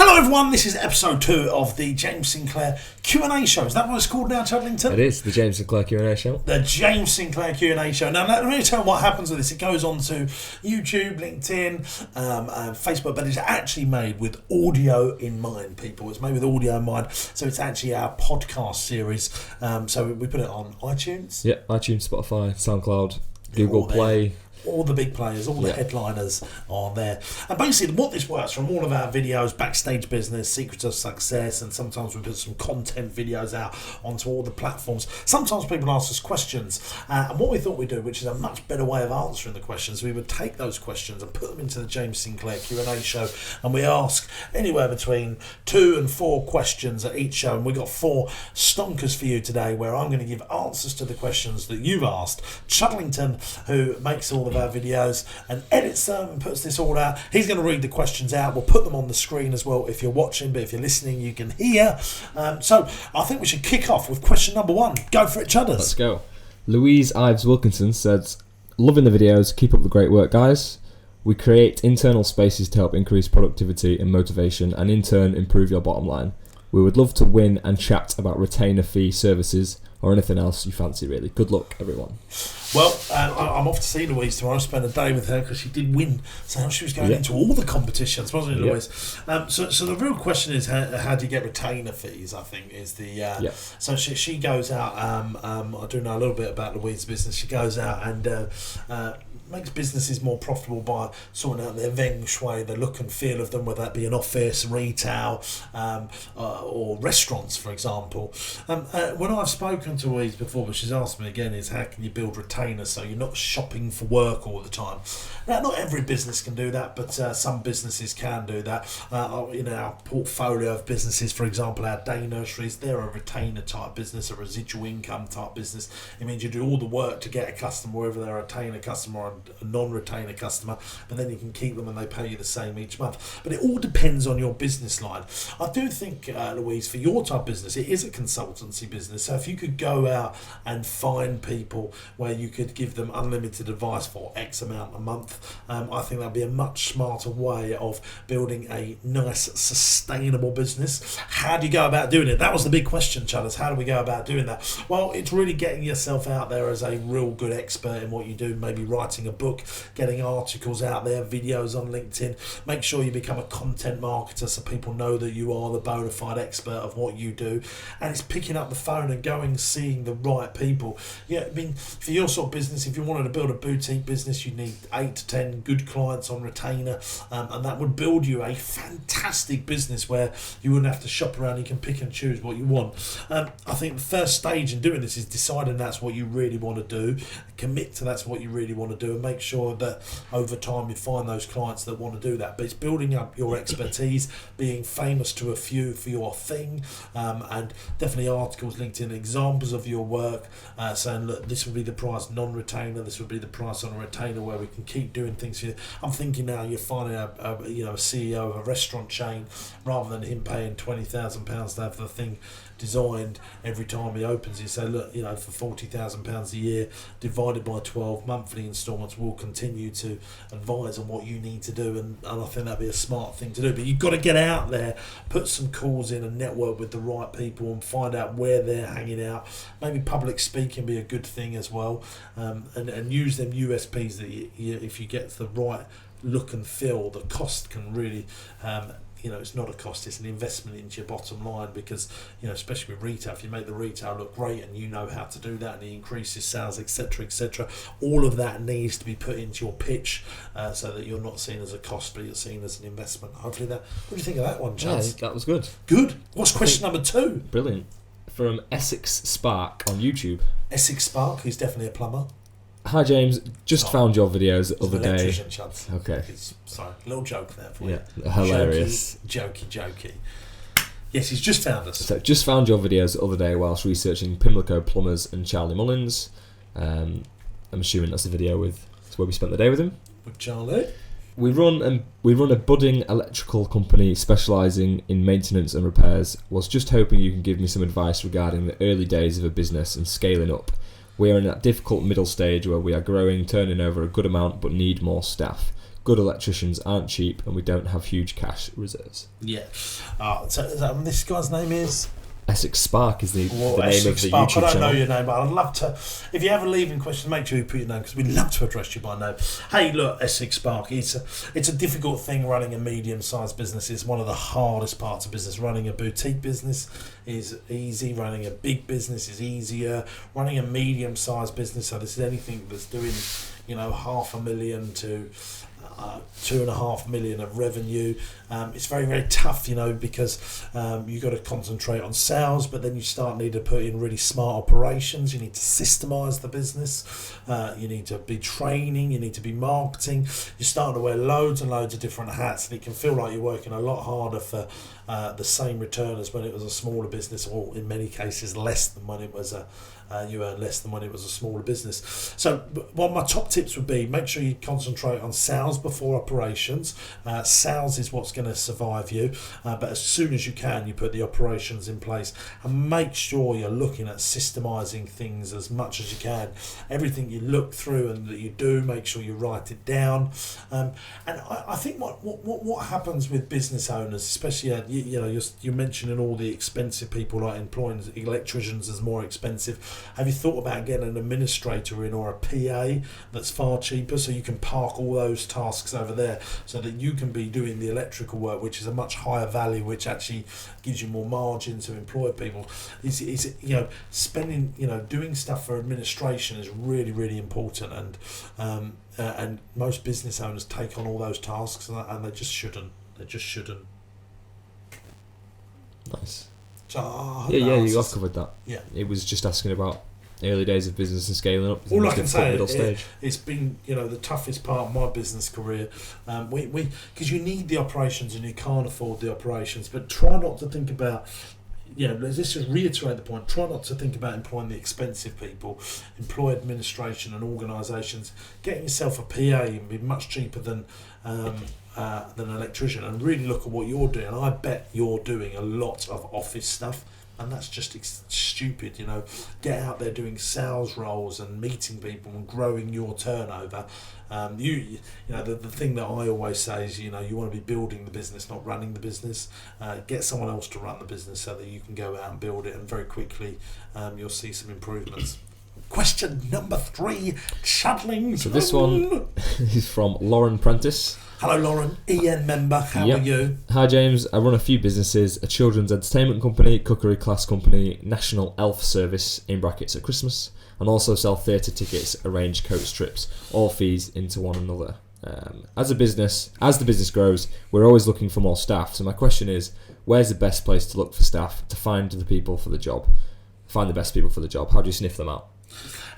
Hello everyone, this is episode 2 of the James Sinclair Q&A show. Is that what it's called now, Chudlington? It is, the James Sinclair Q&A show. The James Sinclair Q&A show. Now, let me tell you what happens with this. It goes on to YouTube, LinkedIn, Facebook, but it's actually made with audio in mind, people. It's made with audio in mind, so it's actually our podcast series. So we put it on iTunes. Yeah, iTunes, Spotify, SoundCloud, Google Play. All the big players, all the headliners are there. And basically what this works from all of our videos, backstage business, secrets of success, and sometimes we put some content videos out onto all the platforms. Sometimes people ask us questions, and what we thought we'd do, which is a much better way of answering the questions, we would take those questions and put them into the James Sinclair Q&A show, and we ask anywhere between 2 and 4 questions at each show, and we've got 4 stonkers for you today where I'm going to give answers to the questions that you've asked. Chudlington, who makes all of our videos and edits them and puts this all out, he's going to read the questions out. We'll put them on the screen as well if you're watching, but if you're listening you can hear. So I think we should kick off with question number 1. Go for it, Chudders. Let's go. Louise Ives Wilkinson says, loving the videos, keep up the great work guys. We create internal spaces to help increase productivity and motivation and in turn improve your bottom line. We would love to win and chat about retainer fee services or anything else you fancy really. Good luck everyone. Well, I'm off to see Louise tomorrow. I spent a day with her because she did win. So she was going into all the competitions, wasn't it, Louise? So the real question is how do you get retainer fees, I think, is the... So she goes out, I do know a little bit about Louise's business. She goes out and... makes businesses more profitable by sorting out their feng shui, the look and feel of them, whether that be an office, retail, or restaurants, for example. When I've spoken to Louise before, but she's asked me again, is how can you build retainers so you're not shopping for work all the time? Now, not every business can do that, but some businesses can do that. In our portfolio of businesses, for example, our day nurseries, they're a retainer type business, a residual income type business. It means you do all the work to get a customer, whether they're a retainer customer or a non-retainer customer, but then you can keep them and they pay you the same each month. But it all depends on your business line. I do think, Louise, for your type of business, it is a consultancy business. So if you could go out and find people where you could give them unlimited advice for X amount a month, I think that'd be a much smarter way of building a nice, sustainable business. How do you go about doing it? That was the big question, Chudders. How do we go about doing that? Well, it's really getting yourself out there as a real good expert in what you do, maybe writing a book, getting articles out there, videos on LinkedIn. Make sure you become a content marketer so people know that you are the bona fide expert of what you do. And it's picking up the phone and going, seeing the right people. Yeah, I mean, for your sort of business, if you wanted to build a boutique business, you need 8 to 10 good clients on retainer, and that would build you a fantastic business where you wouldn't have to shop around. You can pick and choose what you want. I think the first stage in doing this is deciding that's what you really want to do, commit to that's what you really want to do, and make sure that over time you find those clients that want to do that. But it's building up your expertise, being famous to a few for your thing, and definitely articles, LinkedIn, examples of your work, saying, look, this would be the price non-retainer, this would be the price on a retainer, where we can keep doing things for you. I'm thinking now you're finding a CEO of a restaurant chain, rather than him paying £20,000 to have the thing designed every time he opens. You say, look, for £40,000 a year divided by 12 monthly instalments, we'll continue to advise on what you need to do, and I think that'd be a smart thing to do. But you've got to get out there, put some calls in and network with the right people and find out where they're hanging out. Maybe public speaking be a good thing as well, and use them USPs that if you get the right look and feel, the cost can really it's not a cost, it's an investment into your bottom line, because especially with retail, if you make the retail look great and you know how to do that and it increases sales, etc., all of that needs to be put into your pitch, so that you're not seen as a cost but you're seen as an investment. Hopefully that. What do you think of that one, Chance? Yeah, that was good. What's question number 2? Brilliant. From Essex Spark on YouTube. Essex Spark, who's definitely a plumber. Hi James, just found your videos the other day. Okay. Sorry, little joke there for you. Hilarious. Jokey. Yes, he's just found us. So just found your videos the other day whilst researching Pimlico Plumbers and Charlie Mullins. I'm assuming that's the video where we spent the day with him. With Charlie. We run a budding electrical company specialising in maintenance and repairs. Was just hoping you can give me some advice regarding the early days of a business and scaling up. We are in that difficult middle stage where we are growing, turning over a good amount, but need more staff. Good electricians aren't cheap, and we don't have huge cash reserves. Yeah. So this guy's name is? Essex Spark is the name Essex of the Spark. YouTube I don't channel. know your name, but I'd love to. If you have a leaving question, make sure you put your name, because we'd love to address you by name. Hey, look, Essex Spark. It's a difficult thing running a medium-sized business. It's one of the hardest parts of business. Running a boutique business is easy. Running a big business is easier. Running a medium-sized business, so this is anything that's doing, $500,000 to 2.5 million of revenue. It's very, very tough, because you've got to concentrate on sales, but then you need to put in really smart operations. You need to systemize the business. You need to be training. You need to be marketing. You're starting to wear loads and loads of different hats, and it can feel like you're working a lot harder for the same return as when it was a smaller business, or in many cases less than when it was you earn less than when it was a smaller business. So one of my top tips would be, make sure you concentrate on sales before operations. Sales is what's going to survive you, but as soon as you can, you put the operations in place, and make sure you're looking at systemizing things as much as you can. Everything you look through and that you do, make sure you write it down. And I think what happens with business owners, especially you're mentioning all the expensive people, like employing electricians is more expensive. Have you thought about getting an administrator in, or a PA that's far cheaper, so you can park all those tasks over there, so that you can be doing the electrical work, which is a much higher value, which actually gives you more margin to employ people. Is spending, doing stuff for administration is really, really important, and most business owners take on all those tasks, and they just shouldn't. Nice. So, you have covered that. Yeah. It was just asking about early days of business and scaling up. All I can say, it's been the toughest part of my business career. Because you need the operations and you can't afford the operations, but try not to think about. Let's just reiterate the point. Try not to think about employing the expensive people. Employ administration and organisations. Getting yourself a PA and be much cheaper than an electrician, and really look at what you're doing. And I bet you're doing a lot of office stuff, and that's just stupid. Get out there doing sales roles and meeting people and growing your turnover. The thing that I always say is, you want to be building the business, not running the business. Get someone else to run the business so that you can go out and build it, and very quickly you'll see some improvements. Question number 3, shuttling. So this one is from Lauren Prentice. Hello, Lauren, EN member. How are you? Hi, James. I run a few businesses: a children's entertainment company, cookery class company, national elf service (in brackets at Christmas), and also sell theatre tickets, arrange coach trips. All fees into one another. As the business grows, we're always looking for more staff. So my question is, where's the best place to look for staff, to find the people for the job? Find the best people for the job. How do you sniff them out?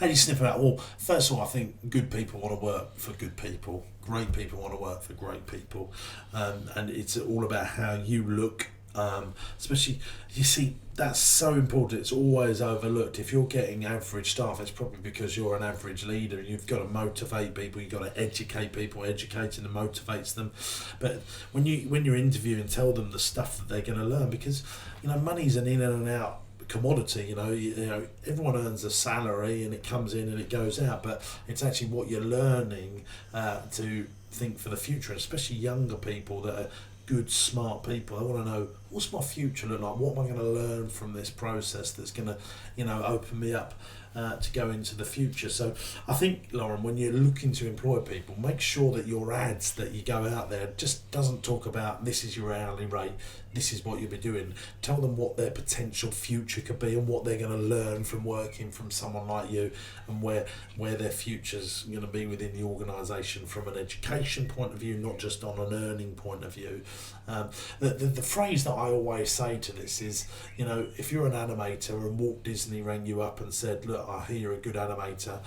How do you sniff them out? Well, first of all, I think good people want to work for good people. Great people want to work for great people. And it's all about how you look. Especially, you see, that's so important. It's always overlooked. If you're getting average staff, it's probably because you're an average leader, and you've got to motivate people. You've got to educate people. Educating them motivates them. But when you're interviewing, tell them the stuff that they're going to learn, because money's an in and out commodity. Everyone earns a salary, and it comes in and it goes out, but it's actually what you're learning to think for the future, especially younger people that are good, smart people. I want to know, what's my future look like? What am I going to learn from this process that's going to open me up to go into the future? So I think, Lauren, when you're looking to employ people, make sure that your ads that you go out there just doesn't talk about this is your hourly rate, this is what you'll be doing. Tell them what their potential future could be and what they're going to learn from working from someone like you, and where their future's going to be within the organisation from an education point of view, not just on an earning point of view. The phrase that I always say to this is, if you're an animator and Walt Disney rang you up and said, look, I hear you're a good animator,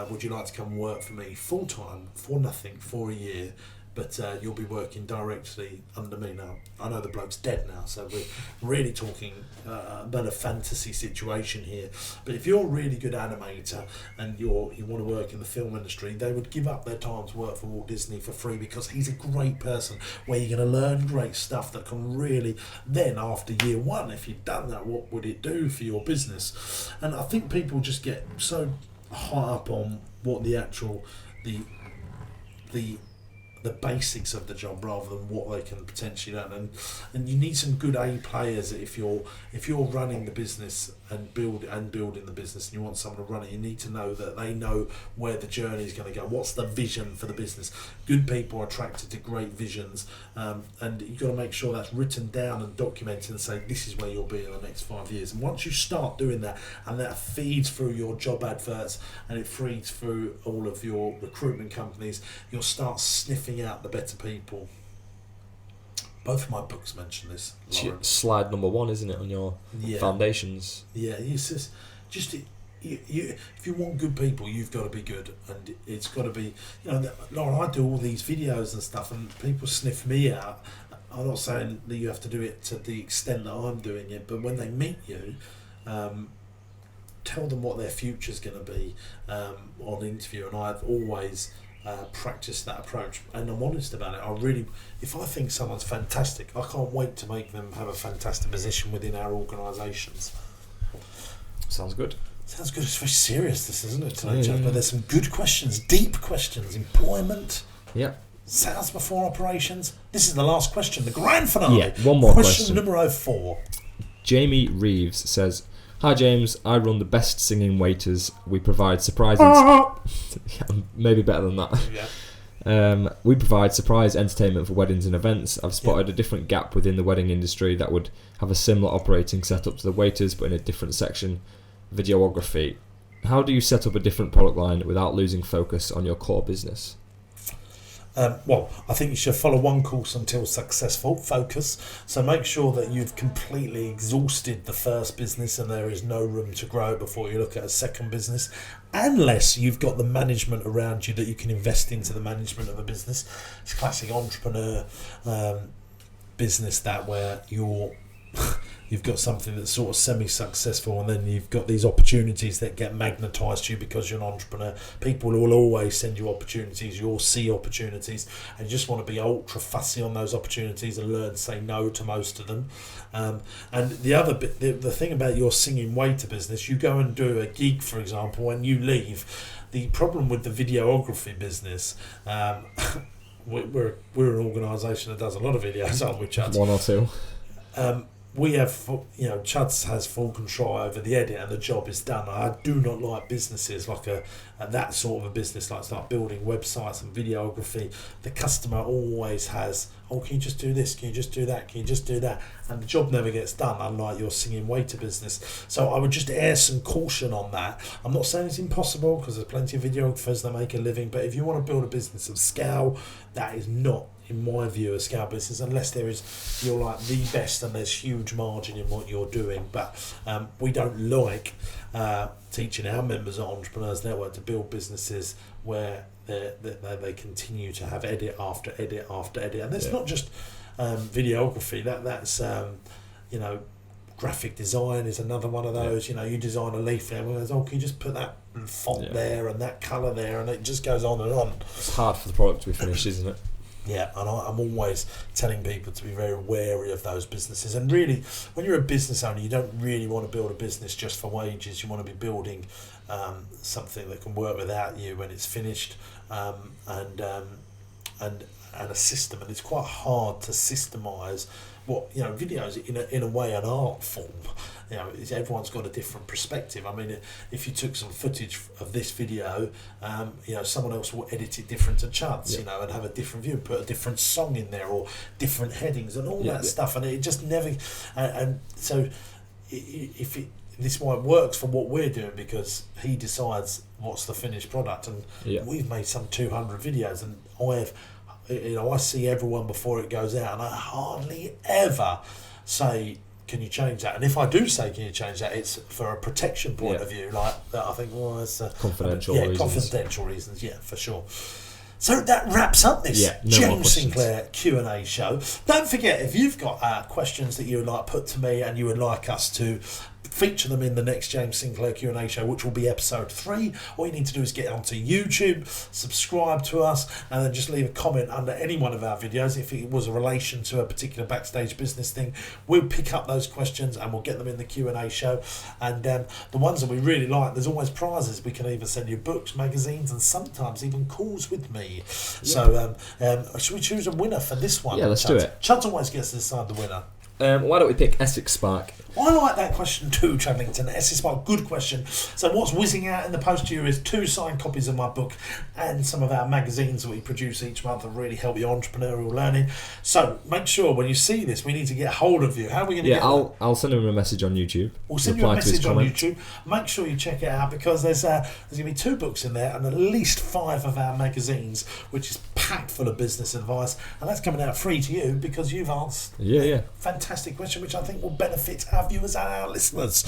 would you like to come work for me full time for nothing for a year? But you'll be working directly under me. Now, I know the bloke's dead now, so we're really talking about a fantasy situation here. But if you're a really good animator and you want to work in the film industry, they would give up their time to work for Walt Disney for free, because he's a great person, where you're going to learn great stuff that can really, then after year one, if you've done that, what would it do for your business? And I think people just get so high up on what the the basics of the job rather than what they can potentially learn. And you need some good A players if you're running the business and building the business, and you want someone to run it. You need to know that they know where the journey is going to go. What's the vision for the business? Good people are attracted to great visions, and you've got to make sure that's written down and documented and say this is where you'll be in the next 5 years. And once you start doing that, and that feeds through your job adverts and it feeds through all of your recruitment companies, you'll start sniffing out the better people. Both of my books mention this, Lauren. Slide number 1, isn't it, on your foundations? Yeah, it's just if you want good people, you've got to be good, and it's got to be, Lauren, I do all these videos and stuff, and people sniff me out. I'm not saying that you have to do it to the extent that I'm doing it, but when they meet you, tell them what their future's going to be on interview, and I've always practiced that approach, and I'm honest about it. If I think someone's fantastic, I can't wait to make them have a fantastic position within our organisations. Sounds good. Sounds good. It's very serious, this, isn't it, today, Jack? But there's some good questions, deep questions. Employment. Yeah. Sales before operations. This is the last question, the grand finale. Yeah, one more question. Numero 4. Jamie Reeves says, "Hi James, I run the best singing waiters. We provide surprise... maybe better than that. Yeah. We provide surprise entertainment for weddings and events. I've spotted a different gap within the wedding industry that would have a similar operating setup to the waiters, but in a different section, videography. How do you set up a different product line without losing focus on your core business?" Well, I think you should follow one course until successful, focus. So make sure that you've completely exhausted the first business and there is no room to grow before you look at a second business, unless you've got the management around you that you can invest into the management of a business. It's classic entrepreneur business, that where you've got something that's sort of semi-successful, and then you've got these opportunities that get magnetised to you because you're an entrepreneur. People will always send you opportunities, you'll see opportunities, and you just want to be ultra fussy on those opportunities and learn to say no to most of them. And the other bit, the thing about your singing waiter business, you go and do a gig, for example, and you leave. The problem with the videography business, we're an organisation that does a lot of videos, aren't we, Chad? 1 or 2. We have, Chuds has full control over the edit and the job is done. I do not like businesses like that sort of a business, like start building websites and videography. The customer always has, can you just do this? Can you just do that? Can you just do that? And the job never gets done, unlike your singing waiter business. So I would just air some caution on that. I'm not saying it's impossible, because there's plenty of videographers that make a living, but if you want to build a business of scale, that is not, in my view, a scale business, unless you're like the best and there's huge margin in what you're doing. But we don't like teaching our members at Entrepreneurs Network to build businesses where they continue to have edit after edit after edit. And that's not just videography. That's graphic design is another one of those. You design a leaflet and goes, can you just put that font there and that colour there, and it just goes on and on. It's hard for the product to be finished, isn't it? Yeah, and I'm always telling people to be very wary of those businesses. And really, when you're a business owner, you don't really want to build a business just for wages. You want to be building something that can work without you when it's finished, and a system. And it's quite hard to systemize what videos in a way an art form. Everyone's got a different perspective. I mean, if you took some footage of this video, someone else will edit it different to Chad's, and have a different view, put a different song in there or different headings and all that stuff, and it just never. And so, this is why it works for what we're doing, because he decides what's the finished product, and we've made some 200 videos, and I see everyone before it goes out, and I hardly ever say, can you change that? And if I do say, can you change that, it's for a protection point of view, like that. I think, it's confidential reasons. Confidential reasons, for sure. So that wraps up this James Sinclair Q&A show. Don't forget, if you've got questions that you would like put to me and you would like us to feature them in the next James Sinclair Q&A show, which will be episode 3. All you need to do is get onto YouTube, subscribe to us, and then just leave a comment under any one of our videos. If it was a relation to a particular backstage business thing, we'll pick up those questions and we'll get them in the Q&A show. And the ones that we really like, there's always prizes. We can either send you books, magazines, and sometimes even calls with me. So should we choose a winner for this one? Yeah, let's do it. Chuds always gets to decide the winner. Why don't we pick Essex Spark? I like that question too, Chadlington. Essex Spark, good question. So what's whizzing out in the post to you is 2 signed copies of my book and some of our magazines that we produce each month that really help your entrepreneurial learning. So make sure when you see this, we need to get hold of you. How are we going to get I'll send him a message on YouTube. We'll send you a message on YouTube. Make sure you check it out, because there's going to be 2 books in there and at least 5 of our magazines, which is packed full of business advice, and that's coming out free to you because you've asked a fantastic question, which I think will benefit our viewers and our listeners.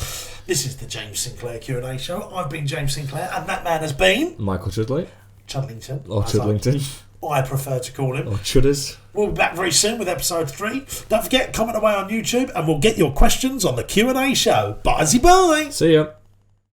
This is the James Sinclair Q&A show. I've been James Sinclair, and that man has been Michael Chudley. Chudlington. Or Chudlington. I prefer to call him. Or Chudders. We'll be back very soon with episode 3. Don't forget, comment away on YouTube, and we'll get your questions on the Q&A show. Bye. See ya.